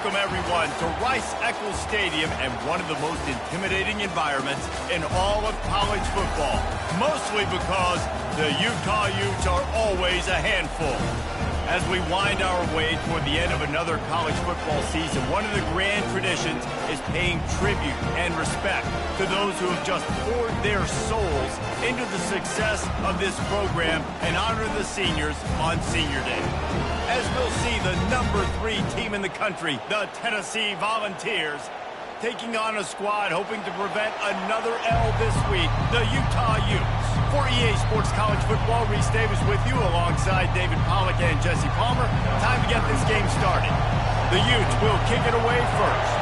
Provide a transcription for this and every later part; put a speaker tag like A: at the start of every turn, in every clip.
A: welcome everyone to Rice-Eccles Stadium and one of the most intimidating environments in all of college football, mostly because the Utah Utes are always a handful. As we wind our way toward the end of another college football season, one of the grand traditions is paying tribute and respect to those who have just poured their souls into the success of this program and honor the seniors on Senior Day. As we'll see the number 3 team in the country, the Tennessee Volunteers, taking on a squad hoping to prevent another L this week, the Utah Utes. For EA Sports College Football, Reese Davis with you alongside David Pollack and Jesse Palmer. Time to get this game started. The Utes will kick it away first.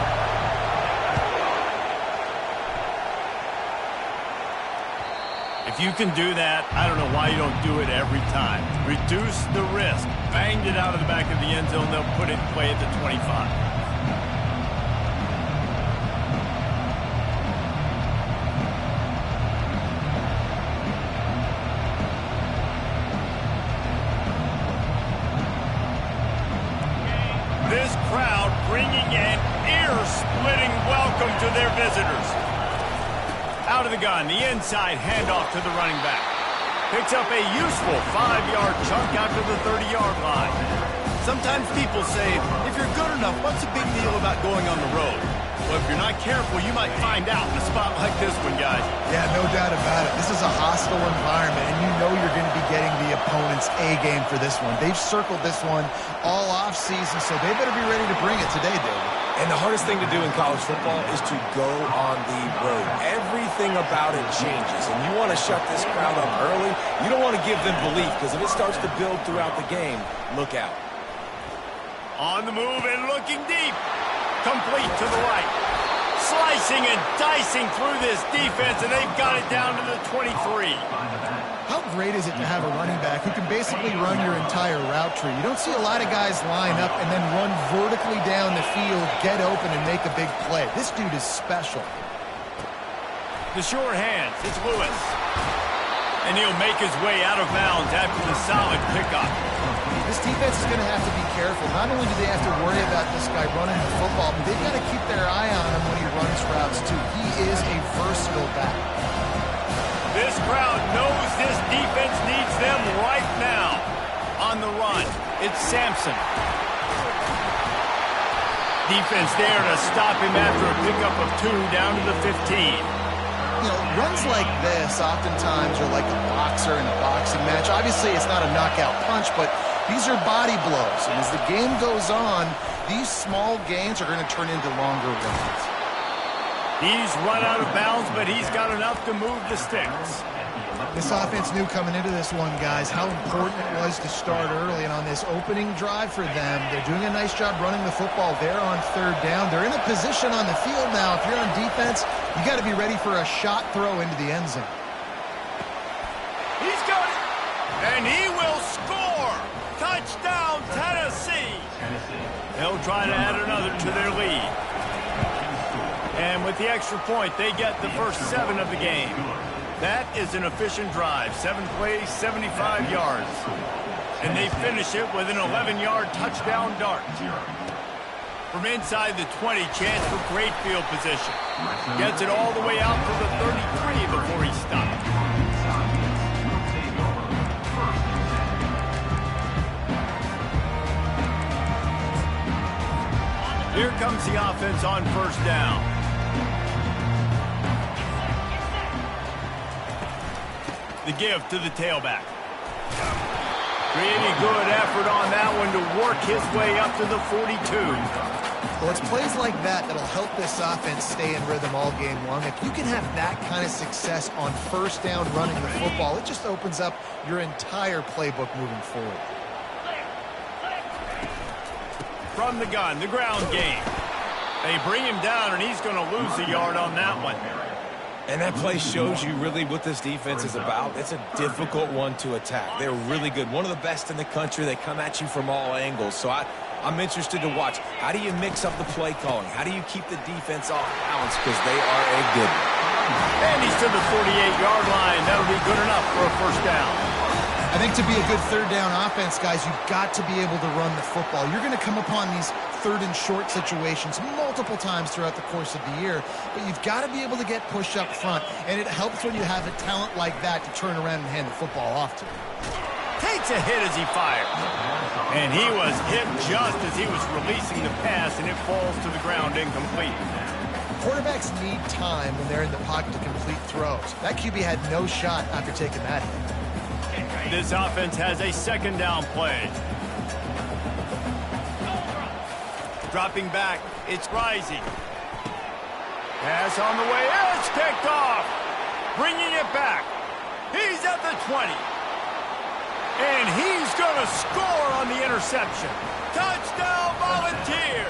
A: If you can do that, I don't know why you don't do it every time. Reduce the risk. Banged it out of the back of the end zone. They'll put it in play at the 25. This crowd bringing an ear-splitting welcome to their visitors. Out of the gun, the inside handoff to the running back. Picks up a useful 5-yard chunk out to the 30-yard line. Sometimes people say, if you're good enough, what's the big deal about going on the road? Well, if you're not careful, you might find out in a spot like this one, guys.
B: Yeah, no doubt about it. This is a hostile environment, and you know you're going to be getting the opponent's A-game for this one. They've circled this one all off-season, so they better be ready to bring it today, David.
C: And the hardest thing to do in college football is to go on the road. Everything about it changes, and you want to shut this crowd up early. You don't want to give them belief, because if it starts to build throughout the game, look out.
A: On the move and looking deep. Complete to the right. Slicing and dicing through this defense, and they've got it down to the 23.
B: How great is it to have a running back who can basically run your entire route tree? You don't see a lot of guys line up and then run vertically down the field, get open, and make a big play. This dude is special.
A: The short hands, it's Lewis. And he'll make his way out of bounds after the solid pickup.
B: This defense is going to have to be careful. Not only do they have to worry about this guy running the football, but they've got to keep their eye on him when he runs routes, too. He is a versatile back.
A: This crowd knows this defense needs them right now. On the run, it's Sampson. Defense there to stop him after a pickup of 2 down to the 15.
B: You know, runs like this oftentimes are like a boxer in a boxing match. Obviously, it's not a knockout punch, but these are body blows. And as the game goes on, these small gains are going to turn into longer runs.
A: He's run out of bounds, but he's got enough to move the sticks.
B: This offense knew coming into this one, guys, how important it was to start early. And on this opening drive for them, they're doing a nice job running the football there on 3rd down. They're in a position on the field now. If you're on defense, you got to be ready for a shot throw into the end zone.
A: He's got it, and he will score. Touchdown, Tennessee. They'll try to add another to their lead. And with the extra point, they get the first 7 of the game. That is an efficient drive. 7 plays, 75 yards. And they finish it with an 11-yard touchdown dart. From inside the 20, chance for great field position. Gets it all the way out to the 33 before he stopped. Here comes the offense on 1st down. The give to the tailback. Pretty good effort on that one to work his way up to the 42.
B: Well, it's plays like that that'll help this offense stay in rhythm all game long. If you can have that kind of success on 1st down running the football, it just opens up your entire playbook moving forward.
A: From the gun, the ground game. They bring him down, and he's going to lose a yard on that one.
C: And that play shows you really what this defense is about. It's a difficult one to attack. They're really good. One of the best in the country. They come at you from all angles. So I'm interested to watch. How do you mix up the play calling? How do you keep the defense off balance? Because they are a good one.
A: And he's to the 48-yard line. That'll be good enough for a 1st down.
B: I think to be a good 3rd down offense, guys, you've got to be able to run the football. You're going to come upon these third and short situations multiple times throughout the course of the year. But you've got to be able to get push up front, and it helps when you have a talent like that to turn around and hand the football off to.
A: Takes a hit as he fired. And he was hit just as he was releasing the pass, and it falls to the ground incomplete.
B: Quarterbacks need time when they're in the pocket to complete throws. That QB had no shot after taking that hit.
A: This offense has a second down play. Dropping back, it's Rising. Pass on the way, it's kicked off. Bringing it back. He's at the 20. And he's going to score on the interception. Touchdown, Volunteers!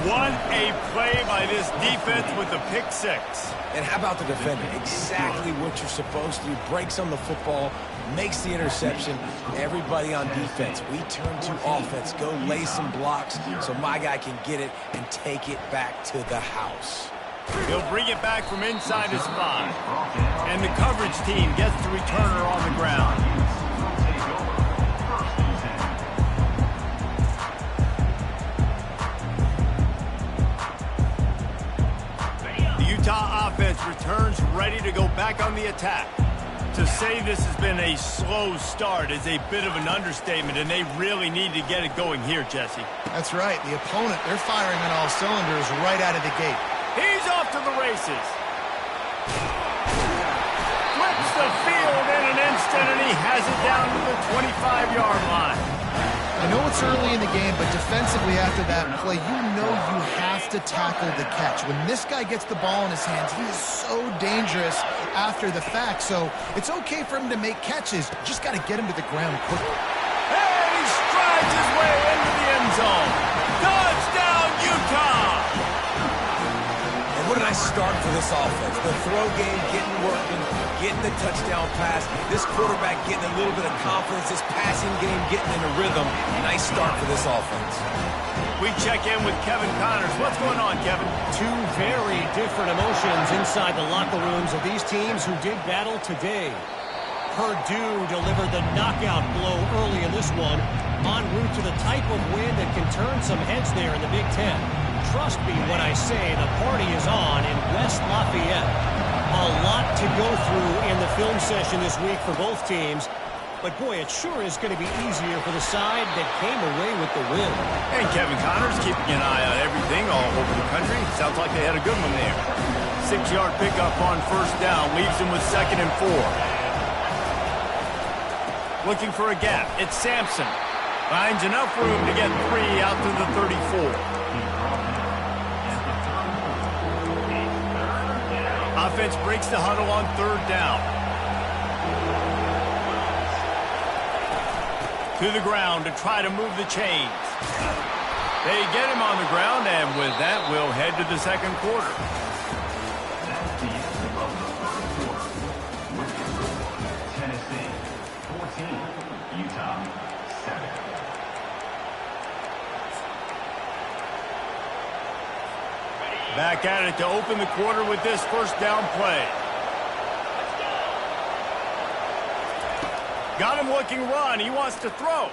A: What a play by this defense with the pick six.
C: And how about the defender? Exactly what you're supposed to do. Breaks on the football, makes the interception. Everybody on defense, we turn to offense. Go lay some blocks so my guy can get it and take it back to the house.
A: He'll bring it back from inside his 5. And the coverage team gets the returner on the ground. The Utah offense returns ready to go back on the attack. To say this has been a slow start is a bit of an understatement, and they really need to get it going here, Jesse.
B: That's right. The opponent, they're firing on all cylinders right out of the gate.
A: He's off to the races. Flips the field in an instant, and he has it down to the 25-yard line.
B: I know it's early in the game, but defensively after that play, you know you have to tackle the catch. When this guy gets the ball in his hands, he is so dangerous after the fact. So it's okay for him to make catches. Just got to get him to the ground quickly.
A: And he strides his way into the end zone. Touchdown, Utah!
C: What a nice start for this offense. The throw game getting working, getting the touchdown pass. This quarterback getting a little bit of confidence. This passing game getting in a rhythm. Nice start for this offense.
A: We check in with Kevin Connors. What's going on, Kevin?
D: Two very different emotions inside the locker rooms of these teams who did battle today. Purdue delivered the knockout blow early in this one, en route to the type of win that can turn some heads there in the Big Ten. Trust me when I say the party is on in West Lafayette. A lot to go through in the film session this week for both teams. But, boy, it sure is going to be easier for the side that came away with the win.
A: And Kevin Connors keeping an eye on everything all over the country. Sounds like they had a good one there. 6-yard pickup on first down leaves them with 2nd and 4. Looking for a gap. It's Sampson. Finds enough room to get 3 out to the 34. Offense breaks the huddle on 3rd down. To the ground to try to move the chains. They get him on the ground, and with that, we'll head to the 2nd quarter.
E: Tennessee 14, Utah 7.
A: Back at it to open the quarter with this first down play. Got him looking run. He wants to throw.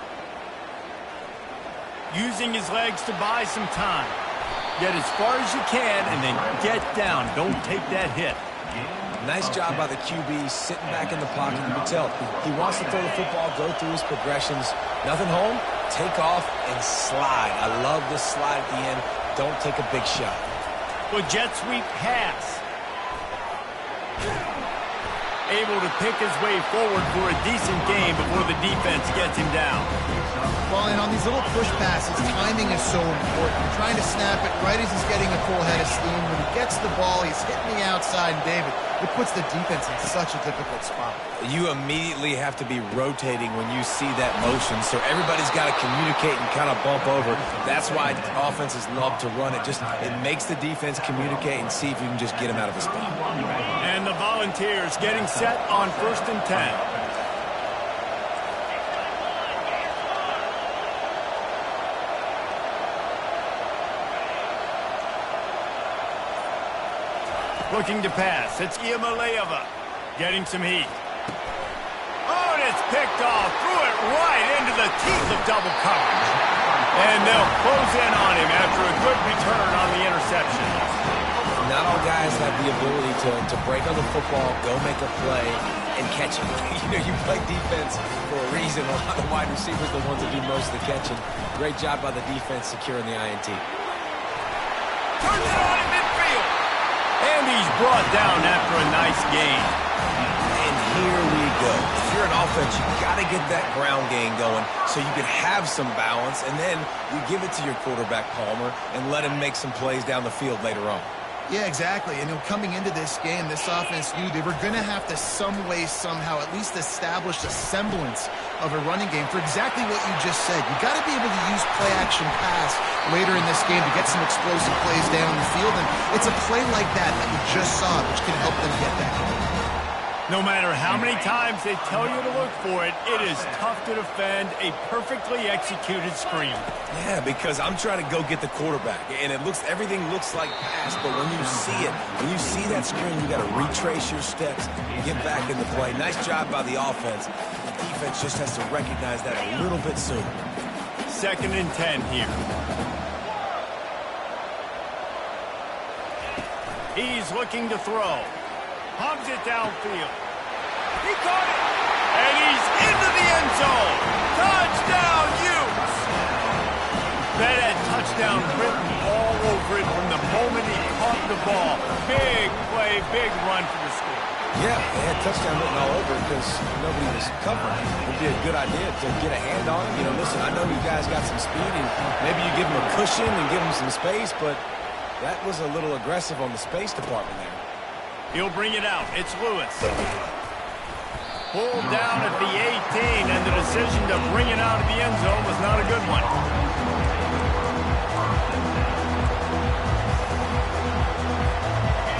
A: Using his legs to buy some time. Get as far as you can and then get down. Don't take that hit.
C: Nice job by the QB sitting back in the pocket. You can tell he wants to throw the football, go through his progressions. Nothing home, take off and slide. I love this slide at the end. Don't take a big shot.
A: With jet sweep pass. Able to pick his way forward for a decent game before the defense gets him down.
B: Well, and on these little push passes, timing is so important. You're trying to snap it right as he's getting a full head of steam. When he gets the ball, he's hitting the outside, and David, it puts the defense in such a difficult spot.
C: You immediately have to be rotating when you see that motion, so everybody's got to communicate and kind of bump over. That's why offenses love to run it. It makes the defense communicate and see if you can just get him out of his spot.
A: And the Volunteers getting set on 1st and 10. Looking to pass. It's Iamaleava getting some heat. Oh, and gets picked off, threw it right into the teeth of double coverage. And they'll close in on him after a good return on the interception.
C: Not all guys have the ability to break on the football, go make a play, and catch it. You play defense for a reason. A lot of wide receivers are the ones that do most of the catching. Great job by the defense securing the INT.
A: Turns it on in midfield. And he's brought down after a nice gain.
C: And here we go. If you're an offense, you got to get that ground game going so you can have some balance, and then you give it to your quarterback, Palmer, and let him make some plays down the field later on.
B: Yeah, exactly. And coming into this game, this offense knew they were going to have to some way, somehow, at least establish a semblance of a running game for exactly what you just said. You got to be able to use play-action pass later in this game to get some explosive plays down the field. And it's a play like that we just saw, which can help them get that going.
A: No matter how many times they tell you to look for it, it is tough to defend a perfectly executed screen.
C: Yeah, because I'm trying to go get the quarterback, and everything looks like pass, but when you see it, when you see that screen, you got to retrace your steps and get back in the play. Nice job by the offense. The defense just has to recognize that a little bit sooner.
A: 2nd and 10 here. He's looking to throw. Hums it downfield. He caught it. And he's into the end zone. Touchdown, Utes. That had touchdown written all over it from the moment he caught the ball. Big play, big run for the score.
C: Yeah, they had touchdown written all over because nobody was covering. It would be a good idea to get a hand on him. Listen, I know you guys got some speed, and maybe you give him a cushion and give him some space, but that was a little aggressive on the space department there.
A: He'll bring it out. It's Lewis. Pulled down at the 18, and the decision to bring it out of the end zone was not a good one.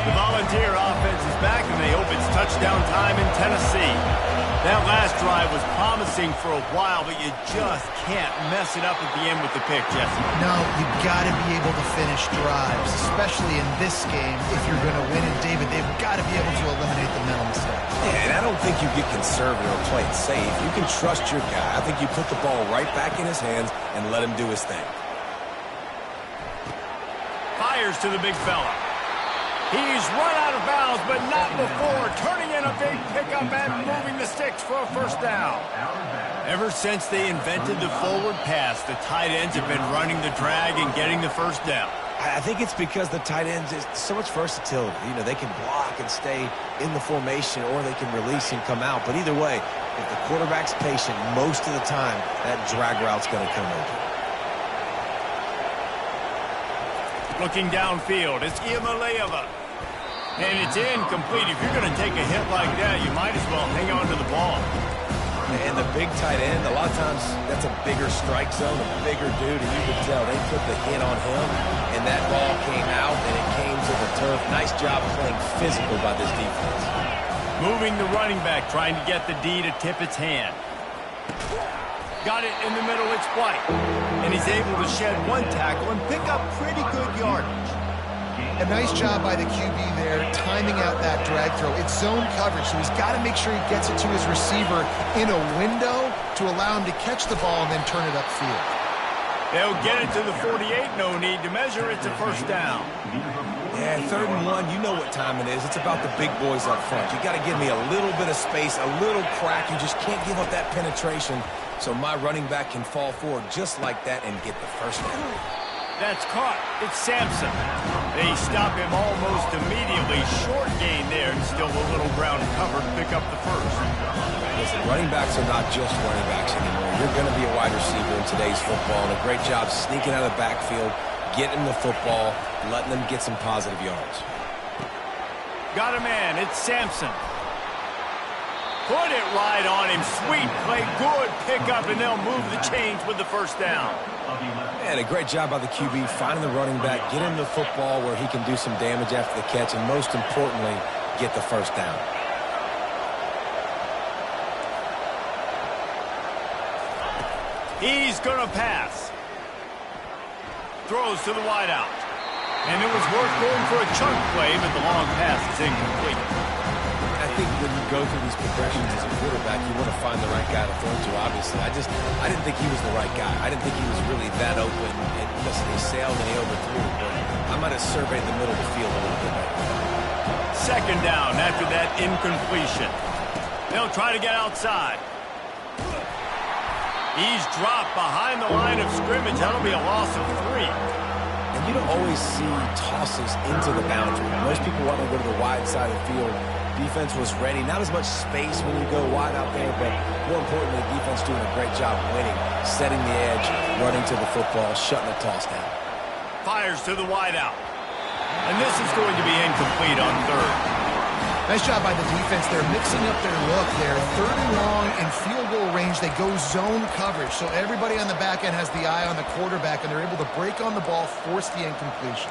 A: The Volunteer offense is back, and they hope it's touchdown time in Tennessee. That last drive was promising for a while, but you just can't mess it up at the end with the pick, Jesse.
B: No, you got to be able to finish drives, especially in this game if you're going to win. And, David, they've got to be able to eliminate the mental mistakes.
C: Yeah, and I don't think you get conservative or play it safe. You can trust your guy. I think you put the ball right back in his hands and let him do his thing.
A: Fires to the big fella. He's run out of bounds, but not before turning in a big pickup and moving the sticks for a first down. Ever since they invented the forward pass, the tight ends have been running the drag and getting the first down.
C: I think it's because the tight ends is so much versatility. They can block and stay in the formation, or they can release and come out. But either way, if the quarterback's patient, most of the time, that drag route's going to come open.
A: Looking downfield, it's Iamaleava. And it's incomplete. If you're going to take a hit like that, you might as well hang on to the ball.
C: And the big tight end, a lot of times that's a bigger strike zone, a bigger dude, and you could tell they put the hit on him, and that ball came out, and it came to the turf. Nice job playing physical by this defense.
A: Moving the running back, trying to get the D to tip its hand. Got it in the middle, it's White. And he's able to shed one tackle and pick up pretty good yardage.
B: A nice job by the QB there, timing out that drag throw. It's zone coverage, so he's got to make sure he gets it to his receiver in a window to allow him to catch the ball and then turn it upfield.
A: They'll get it to the 48, no need to measure. It's a first down.
C: Yeah, 3rd and 1, you know what time it is. It's about the big boys up front. You got to give me a little bit of space, a little crack. You just can't give up that penetration, so my running back can fall forward just like that and get the first down.
A: That's caught. It's Sampson. They stop him almost immediately. Short gain there, and still a little ground covered. Pick up the first.
C: Listen, running backs are not just running backs anymore. You're going to be a wide receiver in today's football, and a great job sneaking out of the backfield, getting the football, letting them get some positive yards.
A: Got a man. It's Sampson. Put it right on him. Sweet play. Good pickup, and they'll move the chains with the first down.
C: And a great job by the QB finding the running back, get him the football where he can do some damage after the catch, and most importantly, get the first down.
A: He's going to pass. Throws to the wideout. And it was worth going for a chunk play, but the long pass is incomplete.
C: think when you go through these progressions as a quarterback, you want to find the right guy to throw to, obviously. I didn't think he was the right guy. I didn't think he was really that open. And listen, he sailed and he overthrew, but I might have surveyed the middle of the field a little bit better.
A: Second down after that incompletion. They'll try to get outside. He's dropped behind the line of scrimmage. That'll be a loss of 3.
C: And you don't always see tosses into the boundary. Most people want to go to the wide side of the field. Defense was ready. Not as much space when you go wide out there, but more importantly, defense doing a great job winning, setting the edge, running to the football, shutting the toss down.
A: Fires to the wide out. And this is going to be incomplete on third.
B: Nice job by the defense. They're mixing up their look there. Third and long in field goal range. They go zone coverage. So everybody on the back end has the eye on the quarterback, and they're able to break on the ball, force the incompletion.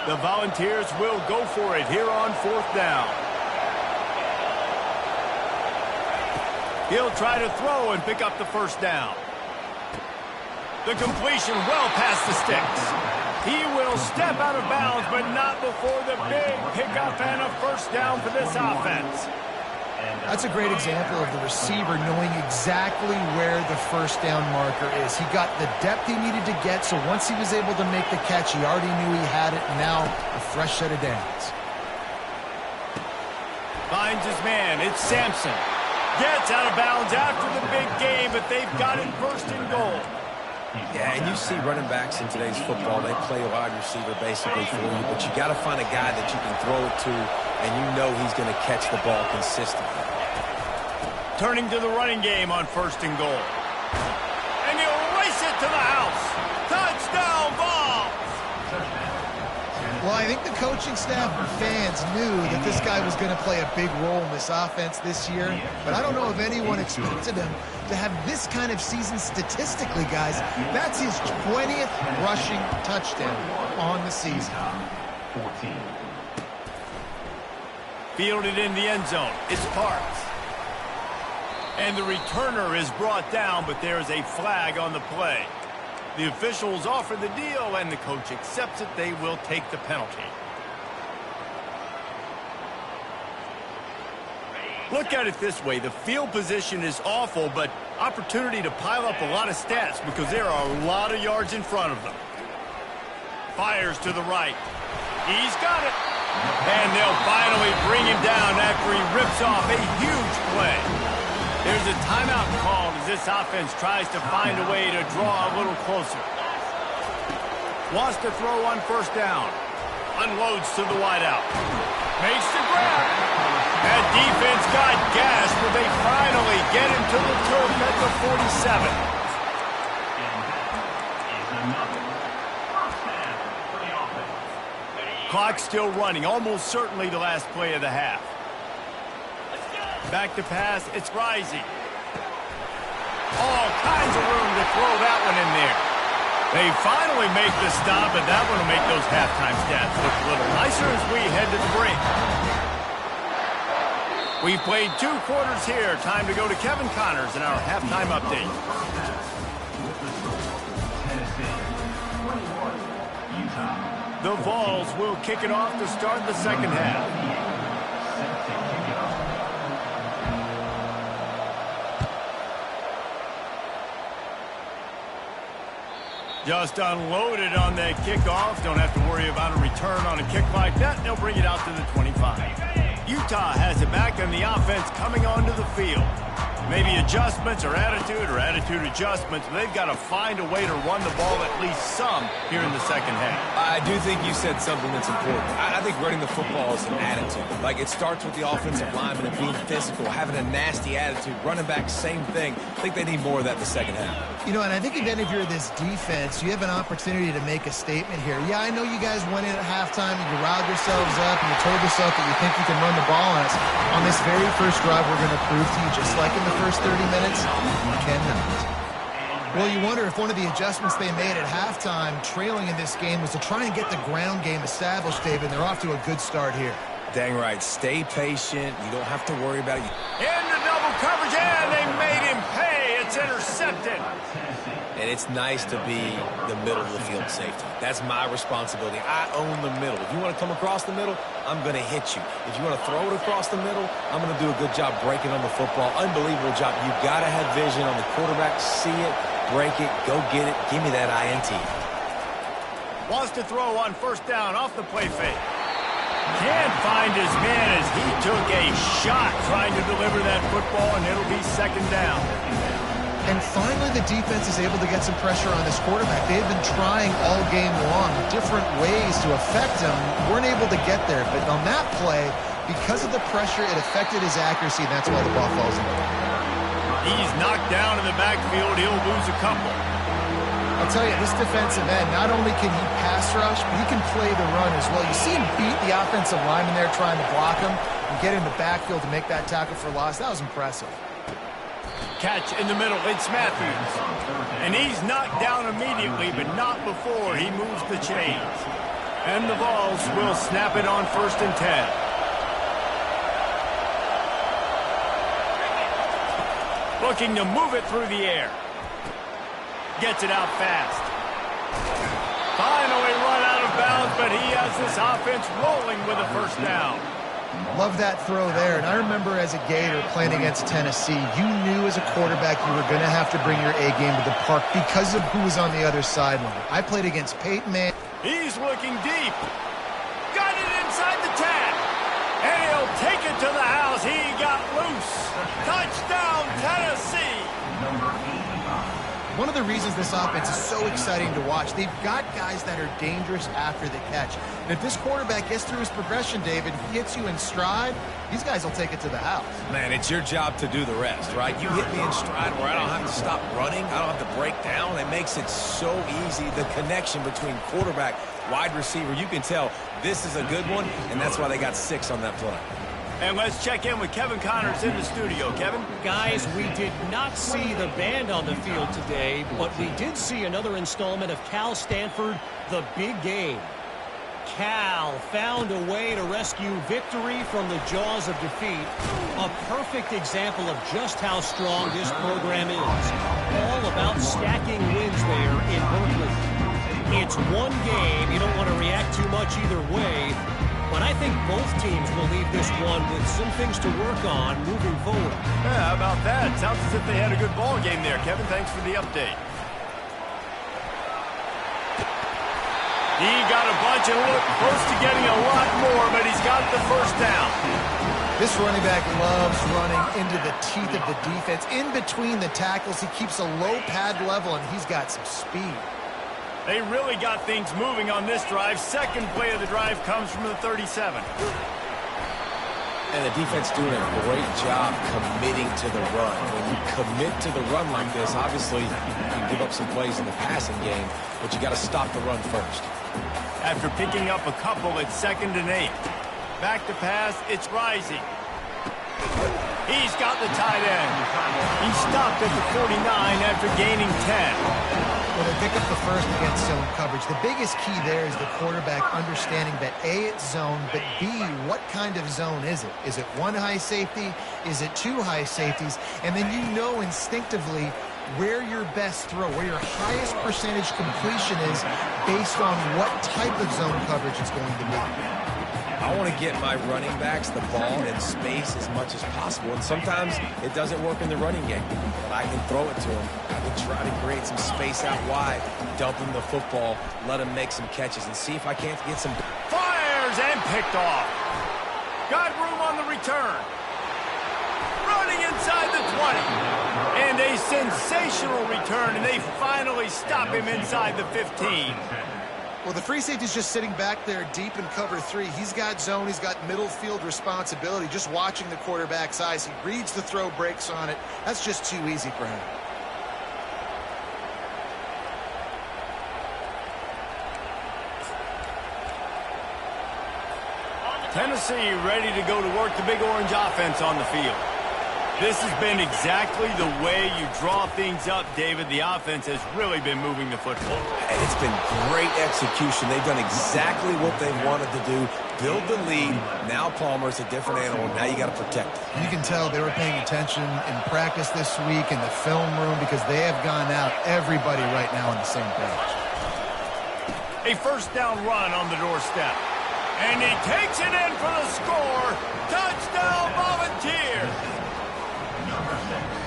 A: The Volunteers will go for it here on fourth down. He'll try to throw and pick up the first down. The completion well past the sticks. He will step out of bounds, but not before the big pickup and a first down for this offense.
B: That's a great example of the receiver knowing exactly where the first down marker is. He got the depth he needed to get, so once he was able to make the catch, he already knew he had it, and now a fresh set of downs.
A: Finds his man. It's Sampson. Gets out of bounds after the big game, but they've got it first and goal.
C: Yeah, and you see running backs in today's football, they play a wide receiver basically for you, but you got to find a guy that you can throw it to, and you know he's going to catch the ball consistently.
A: Turning to the running game on first and goal. And he'll race it to the house. Touchdown, ball!
B: Well, I think the coaching staff and fans knew that this guy was going to play a big role in this offense this year, but I don't know if anyone expected him to have this kind of season statistically, guys. That's his 20th rushing touchdown on the season.
E: 14.
A: Fielded in the end zone. It's Parks. And the returner is brought down, but there is a flag on the play. The officials offer the deal, and the coach accepts it. They will take the penalty. Look at it this way. The field position is awful, but opportunity to pile up a lot of stats because there are a lot of yards in front of them. Fires to the right. He's got it. And they'll finally bring him down after he rips off a huge play. There's a timeout called as this offense tries to find a way to draw a little closer. Wants to throw on first down. Unloads to the wideout. Makes the grab. That defense got gashed, but they finally get him to the turf at the 47. Clock still running, almost certainly the last play of the half. Back to pass, it's Rising. All kinds of room to throw that one in there. They finally make the stop, but that one will make those halftime stats look a little nicer as we head to the break. We played 2 quarters here. Time to go to Kevin Connors in our halftime update. The Vols will kick it off to start the second half. Just unloaded on that kickoff. Don't have to worry about a return on a kick like that. They'll bring it out to the 25. Utah has it back on the offense coming onto the field. Maybe adjustments or attitude adjustments. But they've got to find a way to run the ball at least some here in the second half.
C: I do think you said something that's important. I think running the football is an attitude. Like, it starts with the offensive lineman and being physical, having a nasty attitude. Running back, same thing. I think they need more of that in the second half.
B: You know, and I think even if you're this defense, you have an opportunity to make a statement here. Yeah, I know you guys went in at halftime and you riled yourselves up and you told yourself that you think you can run the ball on us. On this very first drive, we're going to prove to you, just like in the first 30 minutes, you cannot. Well, you wonder if one of the adjustments they made at halftime, trailing in this game, was to try and get the ground game established, David. They're off to a good start here.
C: Dang right. Stay patient. You don't have to worry about it.
A: Into double coverage, and they made him pay. It's intercepted.
C: And it's nice to be the middle of the field safety. That's my responsibility. I own the middle. If you want to come across the middle, I'm going to hit you. If you want to throw it across the middle, I'm going to do a good job breaking on the football. Unbelievable job. You've got to have vision on the quarterback. See it, break it, go get it. Give me that INT.
A: Wants to throw on first down off the play fake. Can't find his man as he took a shot trying to deliver that football, and it'll be second down.
B: And finally, the defense is able to get some pressure on this quarterback. They've been trying all game long different ways to affect him. Weren't able to get there. But on that play, because of the pressure, it affected his accuracy. That's why the ball falls in.
A: He's knocked down in the backfield. He'll lose a couple.
B: I'll tell you, this defensive end, not only can he pass rush, but he can play the run as well. You see him beat the offensive lineman there trying to block him and get in the backfield to make that tackle for loss. That was impressive.
A: Catch in the middle. It's Matthews. And he's knocked down immediately, but not before he moves the chains. And the Vols will snap it on 1st and 10. Looking to move it through the air. Gets it out fast. Finally run out of bounds, but he has this offense rolling with a first down.
B: Love that throw there. And I remember as a Gator playing against Tennessee, you knew as a quarterback you were going to have to bring your A game to the park because of who was on the other sideline. I played against Peyton Manning.
A: He's looking deep. Got it inside the 10. And he'll take it to the house. He got loose. Touchdown, Tennessee.
B: One of the reasons this offense is so exciting to watch, they've got guys that are dangerous after the catch. And if this quarterback gets through his progression, David, he hits you in stride, these guys will take it to the house.
C: Man, it's your job to do the rest, right? You hit me in stride where I don't have to stop running. I don't have to break down. It makes it so easy. The connection between quarterback, wide receiver, you can tell this is a good one, and that's why they got 6 on that play.
A: And let's check in with Kevin Connors in the studio. Kevin?
D: Guys, we did not see the band on the field today, but we did see another installment of Cal Stanford, the big game. Cal found a way to rescue victory from the jaws of defeat. A perfect example of just how strong this program is. All about stacking wins there in Berkeley. It's one game. You don't want to react too much either way. But I think both teams will leave this one with some things to work on moving forward.
A: Yeah, how about that? Sounds as if they had a good ball game there. Kevin, thanks for the update. He got a bunch and looked close to getting a lot more, but he's got the first down.
B: This running back loves running into the teeth of the defense. In between the tackles, he keeps a low pad level, and he's got some speed.
A: They really got things moving on this drive. Second play of the drive comes from the 37.
C: And the defense doing a great job committing to the run. When you commit to the run like this, obviously you can give up some plays in the passing game, but you got to stop the run first.
A: After picking up a couple, it's 2nd and 8. Back to pass, it's Rising. He's got the tight end. He stopped at the 49 after gaining 10.
B: Well, they pick up the first against zone coverage. The biggest key there is the quarterback understanding that A, it's zone, but B, what kind of zone is it? Is it one high safety? Is it 2 high safeties? And then you know instinctively where your best throw, where your highest percentage completion is based on what type of zone coverage it's going to be.
C: I want to get my running backs the ball in space as much as possible, and sometimes it doesn't work in the running game. But I can throw it to them. I can try to create some space out wide, dump them the football, let them make some catches, and see if I can't get some...
A: Fires and picked off. Got room on the return. Running inside the 20. And a sensational return, and they finally stop him inside the 15.
B: Well, the free safety's just sitting back there deep in cover 3. He's got zone. He's got middle field responsibility. Just watching the quarterback's eyes. He reads the throw, breaks on it. That's just too easy for him.
A: Tennessee ready to go to work the Big Orange offense on the field. This has been exactly the way you draw things up, David. The offense has really been moving the football.
C: And it's been great execution. They've done exactly what they wanted to do. build the lead. Now Palmer's a different animal. Now you got to protect it.
B: You can tell they were paying attention in practice this week in the film room because they have gone out, everybody right now on the same page.
A: A first down run on the doorstep. And he takes it in for the score. Touchdown, Volunteers!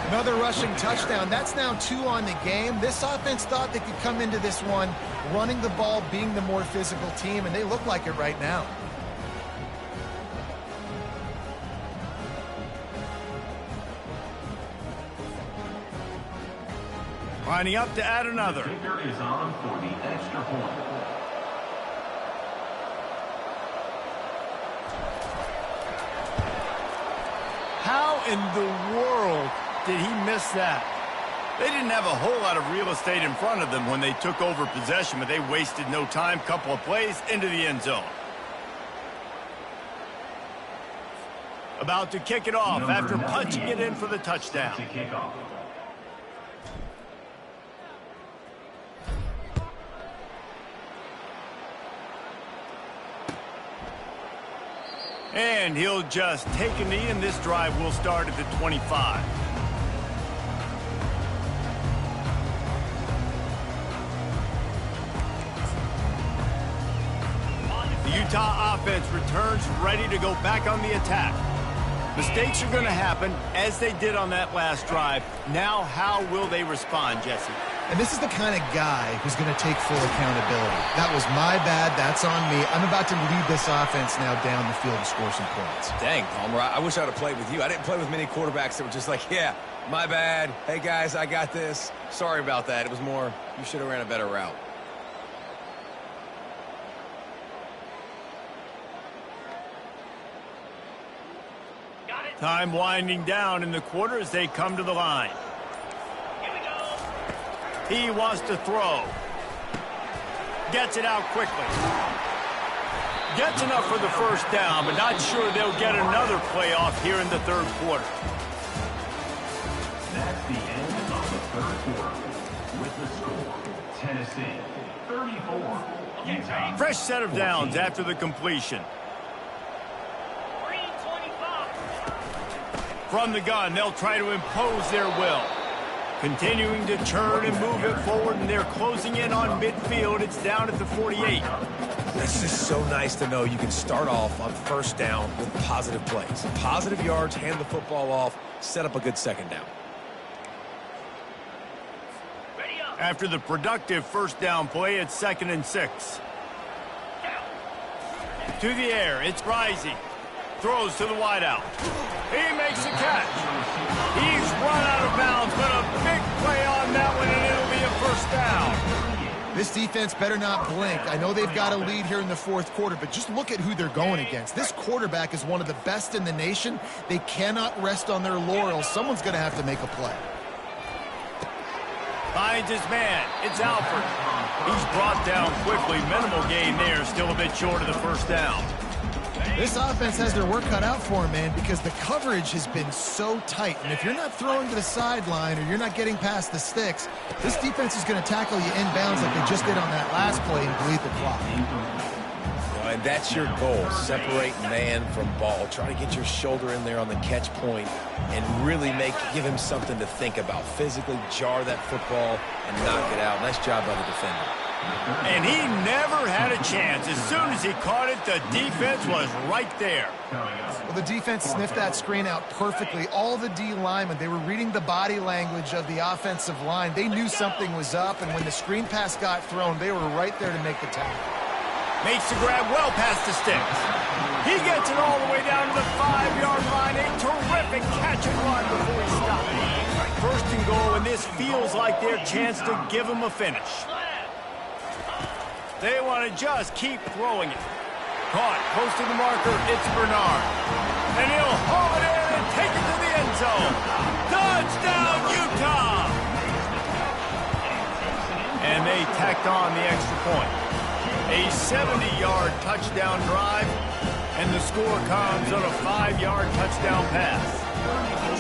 B: Another rushing touchdown. That's now 2 on the game. This offense thought they could come into this one running the ball, being the more physical team, and they look like it right now.
A: Lining up to add another.
E: Kicker is on for the extra point.
A: How in the world did he miss that? They didn't have a whole lot of real estate in front of them when they took over possession, but they wasted no time. Couple of plays into the end zone. About to kick it off after punching it in for the touchdown.
E: To kick off.
A: And he'll just take a knee, and this drive will start at the 25. The Utah offense returns ready to go back on the attack. Mistakes are going to happen, as they did on that last drive. Now, how will they respond, Jesse?
B: And this is the kind of guy who's going to take full accountability. That was my bad. That's on me. I'm about to lead this offense now down the field to score some points.
C: Dang, Palmer, I wish I would have played with you. I didn't play with many quarterbacks that were just like, yeah, my bad. Hey, guys, I got this. Sorry about that. It was more, you should have ran a better route.
A: Time winding down in the quarter as they come to the line. He wants to throw. Gets it out quickly. Gets enough for the first down, but not sure they'll get another playoff here in the third quarter.
E: That's the end of the third quarter. With the score, Tennessee 34, Utah.
A: Fresh set of downs after the completion. From the gun, they'll try to impose their will. Continuing to turn and move it forward, and they're closing in on midfield. It's down at the 48.
C: It's just so nice to know you can start off on first down with positive plays. Positive yards, hand the football off, set up a good second down.
A: After the productive first down play, it's 2nd and 6. To the air, it's Rising. Throws to the wideout. He makes the catch. He's run out of bounds, but a big play on that one, and it'll be a first down.
B: This defense better not blink. I know they've got a lead here in the fourth quarter, but just look at who they're going against. This quarterback is one of the best in the nation. They cannot rest on their laurels. Someone's going to have to make a play.
A: Finds his man. It's Alford. He's brought down quickly. Minimal gain there. Still a bit short of the first down.
B: This offense has their work cut out for them, man, because the coverage has been so tight. And if you're not throwing to the sideline or you're not getting past the sticks, this defense is going to tackle you inbounds like they just did on that last play and bleed the clock.
C: Well, and that's your goal. Separate man from ball. Try to get your shoulder in there on the catch point and really give him something to think about. Physically jar that football and knock it out. Nice job by the defender.
A: And he never had a chance. As soon as he caught it, the defense was right there.
B: Well, the defense sniffed that screen out perfectly. All the D linemen, they were reading the body language of the offensive line. They knew something was up, and when the screen pass got thrown, they were right there to make the tackle.
A: Makes the grab well past the sticks. He gets it all the way down to the 5-yard line. A terrific catch and run before he stopped. First and goal, and this feels like their chance to give him a finish. They want to just keep throwing it. Caught, close to the marker, it's Bernard. And he'll haul it in and take it to the end zone. Touchdown, Utah! And they tacked on the extra point. A 70-yard touchdown drive, and the score comes on a 5-yard touchdown pass.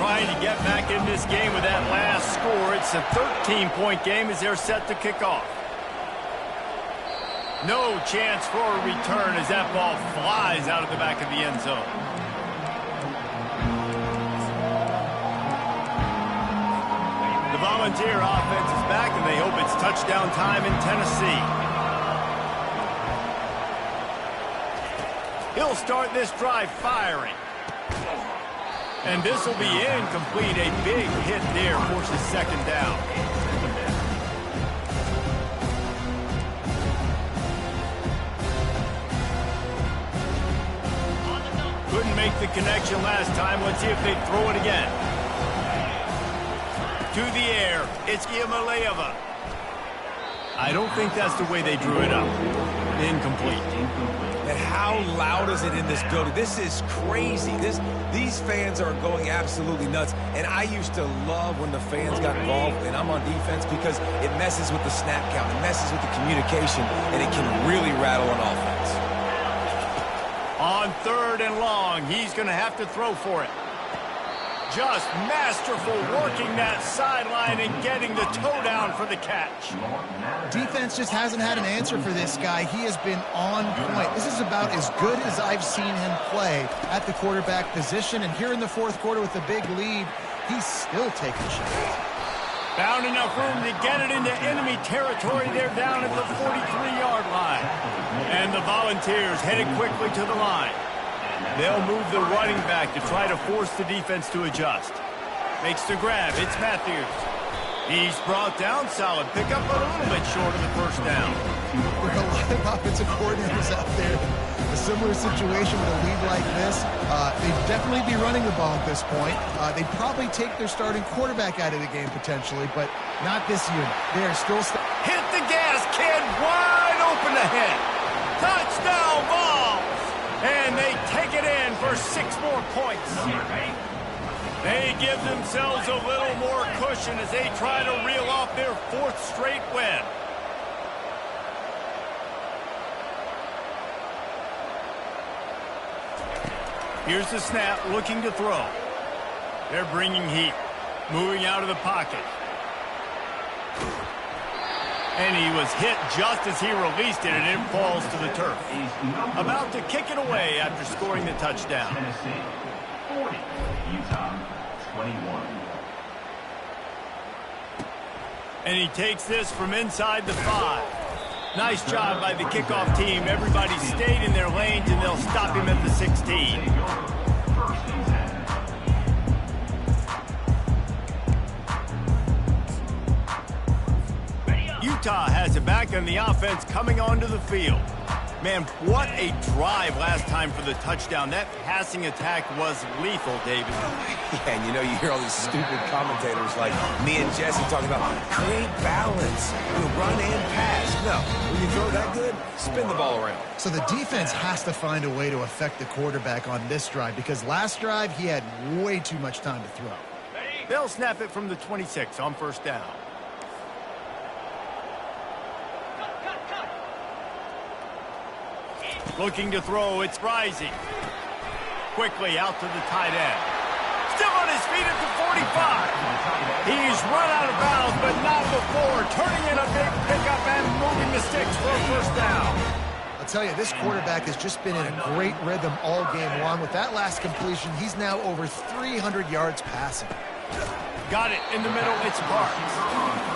A: Trying to get back in this game with that last score. It's a 13-point game as they're set to kick off. No chance for a return as that ball flies out of the back of the end zone. The Volunteer offense is back, and they hope it's touchdown time in Tennessee. He'll start this drive firing. And this will be incomplete. A big hit there forces second down. Couldn't make the connection last time. Let's see if they throw it again. To the air, it's Iamaleava. I don't think that's the way they drew it up. Incomplete.
C: And how loud is it in this building? This is crazy. These fans are going absolutely nuts. And I used to love when the fans got involved, and I'm on defense, because it messes with the snap count. It messes with the communication, and it can really rattle an offense.
A: On 3rd and long, he's going to have to throw for it. Just masterful working that sideline and getting the toe down for the catch.
B: Defense just hasn't had an answer for this guy. He has been on point. This is about as good as I've seen him play at the quarterback position. And here in the 4th quarter with a big lead, he's still taking shots.
A: Found enough room to get it into enemy territory. They're down at the 43-yard line. And the Volunteers headed quickly to the line. They'll move the running back to try to force the defense to adjust. Makes the grab. It's Matthews. He's brought down. Solid pickup, but a little bit short of the first down.
B: There are a lot of offensive coordinators out there. A similar situation with a lead like this. They'd definitely be running the ball at this point. They'd probably take their starting quarterback out of the game potentially, but not this year. They're still...
A: Hit the gas, kid. Wide open ahead. Touchdown ball. And they take it in for 6 more points. They give themselves a little more cushion as they try to reel off their 4th straight win. Here's the snap, looking to throw. They're bringing heat, moving out of the pocket. And he was hit just as he released it, and it falls to the turf. About to kick it away after scoring the touchdown.
E: Tennessee 40, Utah 21.
A: And he takes this from inside the 5. Nice job by the kickoff team. Everybody stayed in their lanes, and they'll stop him at the 16. Utah has it back, and the offense coming onto the field. Man, what a drive last time for the touchdown. That passing attack was lethal, David.
C: Yeah, and you know, you hear all these stupid commentators like me and Jesse talking about create balance, run and pass. No, when you throw that good, spin the ball around.
B: So the defense has to find a way to affect the quarterback on this drive, because last drive he had way too much time to throw.
A: They'll snap it from the 26 on 1st down. Looking to throw, it's Rising. Quickly out to the tight end. Still on his feet at the 45. He's run out of bounds, but not before. Turning in a big pickup and moving the sticks for a 1st down.
B: I'll tell you, this quarterback has just been in a great rhythm all game long. With that last completion, he's now over 300 yards passing.
A: Got it in the middle, it's Parks.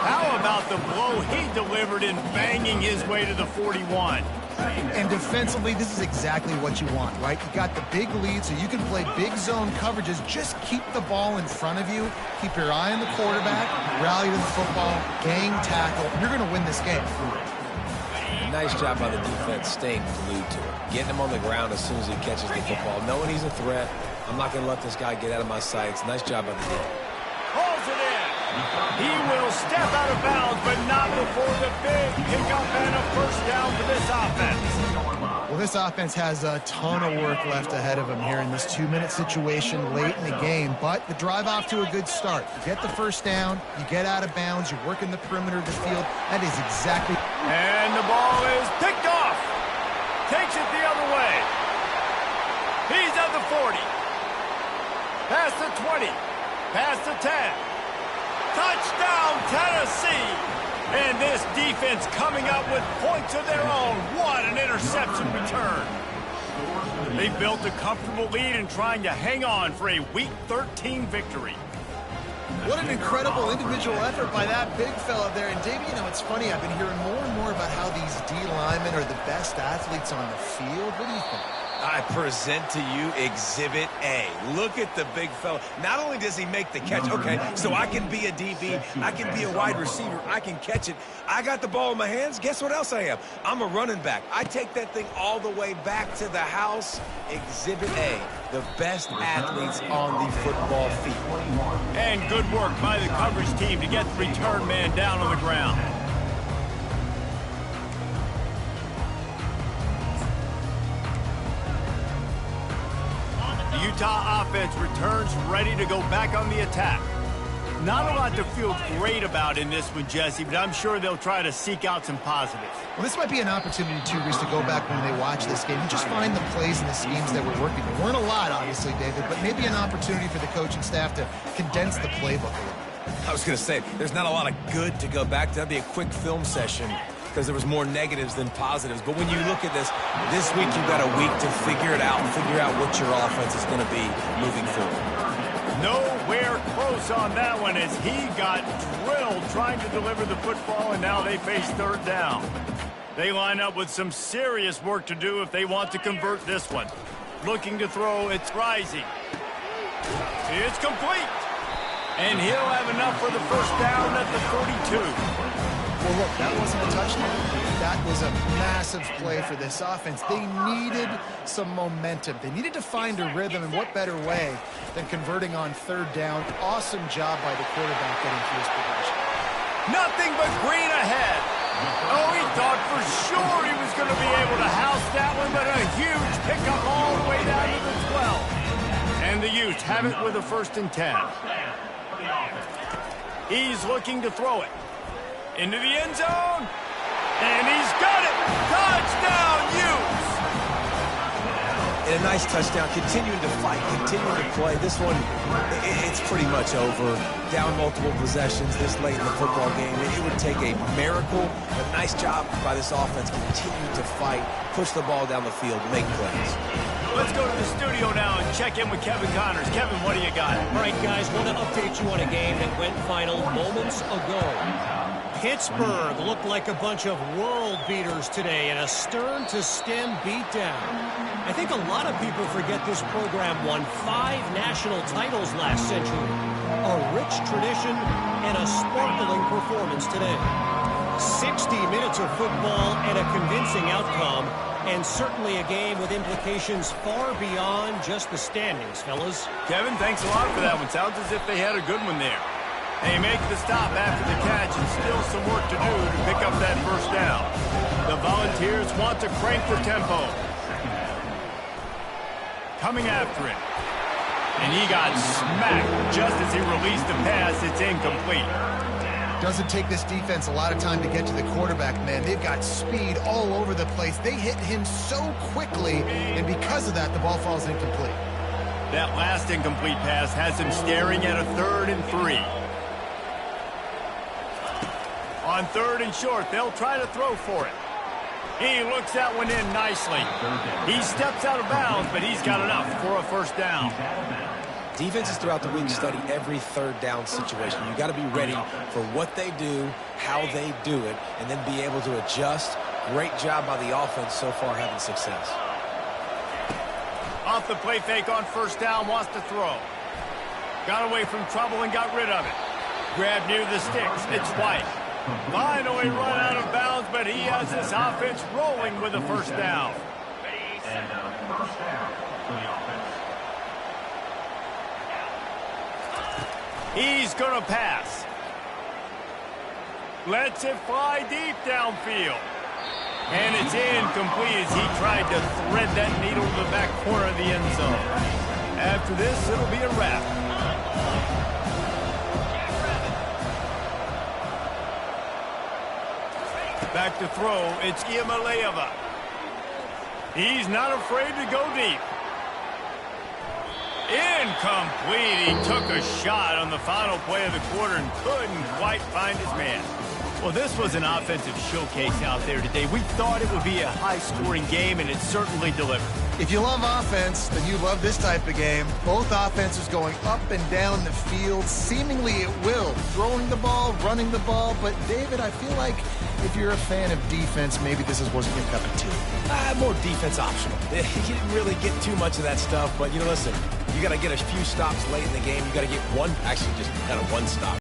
A: How about the blow he delivered in banging his way to the 41?
B: And defensively, this is exactly what you want, right? You got the big lead, so you can play big zone coverages. Just keep the ball in front of you. Keep your eye on the quarterback. Rally to the football. Gang tackle. You're going to win this game.
C: Nice job by the defense staying glued to it. Getting him on the ground as soon as he catches the football. Knowing he's a threat. I'm not going to let this guy get out of my sights. Nice job by the defense.
A: Calls it in. He will step out of bounds, but not before the big pickup and a 1st down for this offense.
B: Well, this offense has a ton of work left ahead of them here in this 2-minute situation late in the game, but the drive off to a good start. You get the 1st down, you get out of bounds, you're working the perimeter of the field. That is exactly...
A: And the ball is picked off. Takes it the other way. He's at the 40. Past the 20. Past the 10. Touchdown, Tennessee. And this defense coming up with points of their own. What an interception return. They built a comfortable lead and trying to hang on for a Week 13 victory.
B: What an incredible individual effort by that big fella there. And, Dave, you know, it's funny. I've been hearing more and more about how these D linemen are the best athletes on the field. What do you think?
C: I present to you Exhibit A. Look at the big fella. Not only does he make the catch, okay, so I can be a DB, I can be a wide receiver, I can catch it. I got the ball in my hands. Guess what else I am? I'm a running back. I take that thing all the way back to the house. Exhibit A, the best athletes on the football field.
A: And good work by the coverage team to get the return man down on the ground. Utah offense returns ready to go back on the attack. Not a lot to feel great about in this one, Jesse, but I'm sure they'll try to seek out some positives.
B: Well, this might be an opportunity, too, Reese, to go back when they watch this game and just find the plays and the schemes that were working. There weren't a lot, obviously, David, but maybe an opportunity for the coaching staff to condense the playbook a little.
C: I was going to say, there's not a lot of good to go back to. That'd be a quick film session because there was more negatives than positives. But when you look at this week you've got a week to figure it out and figure out what your offense is going to be moving forward.
A: Nowhere close on that one as he got drilled trying to deliver the football, and now they face third down. They line up with some serious work to do if they want to convert this one. Looking to throw, it's rising. It's complete. And he'll have enough for the first down at the 42.
B: Well, look, that wasn't a touchdown. That was a massive play for this offense. They needed some momentum. They needed to find a rhythm, and what better way than converting on third down. Awesome job by the quarterback getting through his progression.
A: Nothing but green ahead. Oh, he thought for sure he was going to be able to house that one, but a huge pickup all the way down to the 12. And the Utes have it with a 1st and 10. He's looking to throw it. Into the end zone. And he's got it. Touchdown, Utes.
C: And a nice touchdown. Continuing to fight, continuing to play. This one, it's pretty much over. Down multiple possessions this late in the football game. It would take a miracle. A nice job by this offense. Continue to fight, push the ball down the field, make plays.
A: Let's go to the studio now and check in with Kevin Connors. Kevin, what do you got?
D: All right, guys, want to update you on a game that went final moments ago. Pittsburgh looked like a bunch of world beaters today in a stern-to-stem beatdown. I think a lot of people forget this program won 5 national titles last century. A rich tradition and a sparkling performance today. 60 minutes of football and a convincing outcome, and certainly a game with implications far beyond just the standings, fellas.
A: Kevin, thanks a lot for that one. Sounds as if they had a good one there. They make the stop after the catch and still some work to do to pick up that first down. The Volunteers want to crank the tempo. Coming after it. And he got smacked just as he released the pass. It's incomplete.
B: Doesn't take this defense a lot of time to get to the quarterback, man. They've got speed all over the place. They hit him so quickly, and because of that, the ball falls incomplete.
A: That last incomplete pass has him staring at a 3rd and 3. On 3rd and short, they'll try to throw for it. He looks that one in nicely. He steps out of bounds, but he's got enough for a first down.
C: Defenses throughout the week study every 3rd down situation. You got to be ready for what they do, how they do it, and then be able to adjust. Great job by the offense so far having success.
A: Off the play fake on first down, wants to throw. Got away from trouble and got rid of it. Grabbed near the sticks. It's White. Finally run out of bounds, but he has this offense rolling with a first down.
E: And first down for the offense.
A: He's going to pass. Lets it fly deep downfield. And it's incomplete as he tried to thread that needle to the back corner of the end zone. After this, it'll be a wrap. Back to throw, it's Iamaleava. He's not afraid to go deep. Incomplete. He took a shot on the final play of the quarter and couldn't quite find his man. Well, this was an offensive showcase out there today. We thought it would be a high-scoring game, and it certainly delivered.
B: If you love offense, then you love this type of game. Both offenses going up and down the field, seemingly at will. Throwing the ball, running the ball. But, David, I feel like if you're a fan of defense, maybe this wasn't your cup of tea.
C: More defense optional. You didn't really get too much of that stuff. But, listen, you got to get a few stops late in the game. You got to get one, actually just kind of one stop.